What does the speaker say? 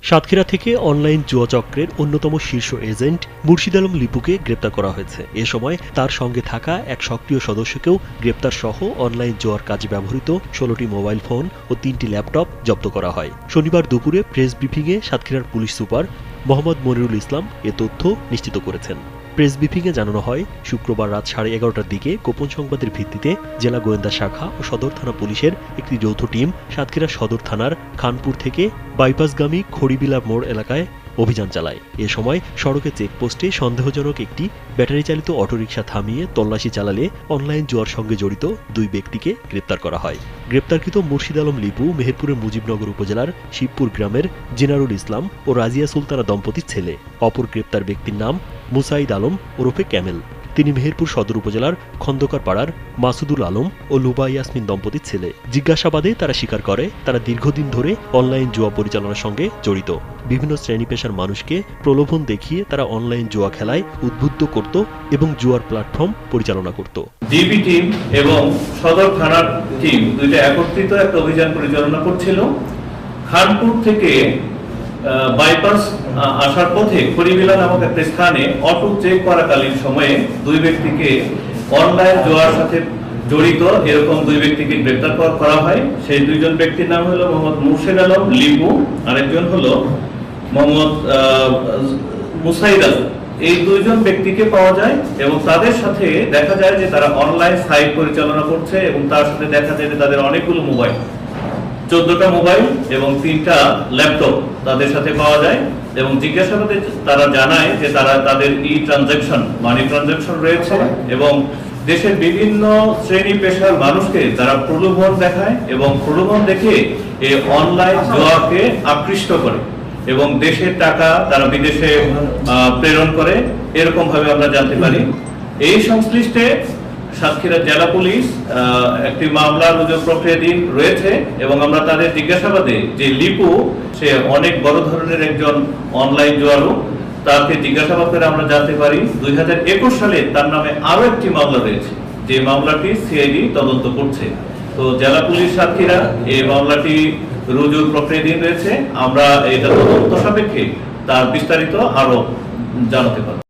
সাতক্ষীরা থেকে অনলাইন জুয়া চক্রের অন্যতম শীর্ষ এজেন্ট মুর্শিদ আলম লিপুকে গ্রেপ্তার করা হয়েছে। এ সময় তার সঙ্গে থাকা এক সক্রিয় সদস্যকেও গ্রেপ্তার সহ অনলাইন জুয়ার কাজে ব্যবহৃত 16টি মোবাইল ফোন ও 3টি ল্যাপটপ জব্দ করা হয়। শনিবার দুপুরে প্রেস ব্রিফিংয়ে সাতক্ষীরার পুলিশ সুপার মোহাম্মদ মনিরুল ইসলাম এ তথ্য নিশ্চিত করেছেন। প্রেস ব্রিফিংয়ে জানানো হয়, শুক্রবার রাত 11:30টার দিকে গোপন সংবাদের ভিত্তিতে জেলা গোয়েন্দা শাখা ও সদর থানা পুলিশের একটি যৌথ টিম সাতক্ষীরা সদর থানার খানপুর থেকে বাইপাসগামী খড়িবিলা মোড় এলাকায় অভিযান চালায়। এ সময় সড়কে চেকপোস্টে সন্দেহজনক একটি ব্যাটারি চালিত অটোরিকশা থামিয়ে তল্লাশি চালালে অনলাইন জুয়ার সঙ্গে জড়িত 2 ব্যক্তিকে গ্রেপ্তার করা হয়। গ্রেপ্তারকৃত মুর্শিদ আলম লিপু মেহেরপুরের মুজিবনগর উপজেলার শিবপুর গ্রামের জিনারুল ইসলাম ও রাজিয়া সুলতানা দম্পতির ছেলে। অপর গ্রেপ্তার ব্যক্তির নাম মুসাইদ আলম ওরফে ক্যামেল। তিনি মেহেরপুর সদর উপজেলার খন্দকার পাড়ার মাসুদুল আলম ও লুবা ইয়াসমিন দম্পতির ছেলে। জিজ্ঞাসাবাদে তারা স্বীকার করে তারা দীর্ঘদিন ধরে অনলাইন জুয়া পরিচালনার সঙ্গে জড়িত। বিভিন্ন শ্রেণী পেশার মানুষকে প্রলোভন দেখিয়ে তারা অনলাইন জুয়া খেলায় উদ্বুদ্ধ করত এবং জুয়ার প্ল্যাটফর্ম পরিচালনা করত। ডিবি টিম এবং সদর থানার টিম দুইটা একত্রিত একটা অভিযান পরিচালনা করছিল। খানপুর থেকে বাইপাস আসার পথে খড়িবিলা নামক একটা স্থানে অটো চেক করাকালীন সময়ে 2 ব্যক্তিকে অনলাইন জুয়ার সাথে জড়িত এরকম 2 ব্যক্তিকে গ্রেপ্তার করা হয়। সেই 2 জন ব্যক্তির নাম হলো মোহাম্মদ মুর্শিদ আলম লিপু, আরেকজন হলো মোহাম্মদ মুসাইদ আলম। এই 2 জন ব্যক্তিকে পাওয়া যায় এবং তাদের সাথে দেখা যায় যে তারা অনলাইন সাইট পরিচালনা করছে এবং তার সাথে দেখা যায় যে তাদের অনেকগুলো মোবাইল, 14টা মোবাইল এবং 3টা ল্যাপটপ তাদের সাথে পাওয়া যায়। এবং জিজ্ঞাসাবাদে তারা জানায় যে তাদের মানি ট্রানজাকশন রয়েছে এবং দেশের বিভিন্ন শ্রেণী পেশার মানুষকে তারা প্রলোভন দেখায় এবং প্রলোভন দেখে এই অনলাইন জুয়াকে আকৃষ্ট করে এবং দেশের টাকা তারা বিদেশে প্রেরণ করে, এরকম ভাবে আমরা জানতে পারি। এই সংশ্লিষ্টে সাতক্ষীরা জেলা পুলিশ একটি মামলা রুজু প্রক্রিয়াধীন রয়েছে এবং আমরা তাদের জিজ্ঞাসাবাদে যে লিপু সে অনেক বড় ধরনের একজন অনলাইন জুয়ারু, তাকে জিজ্ঞাসাবাদ করে আমরা জানতে পারি 2021 সালে তার নামে আরো একটি মামলা রয়েছে, যে মামলাটি সিআইডি তদন্ত করছে। তো জেলা পুলিশ সাতক্ষীরা এই মামলাটি রুজুর প্রক্রিয়াধীন রয়েছে। আমরা এটা তদন্ত সাপেক্ষে তার বিস্তারিত আরো জানাতে পারব।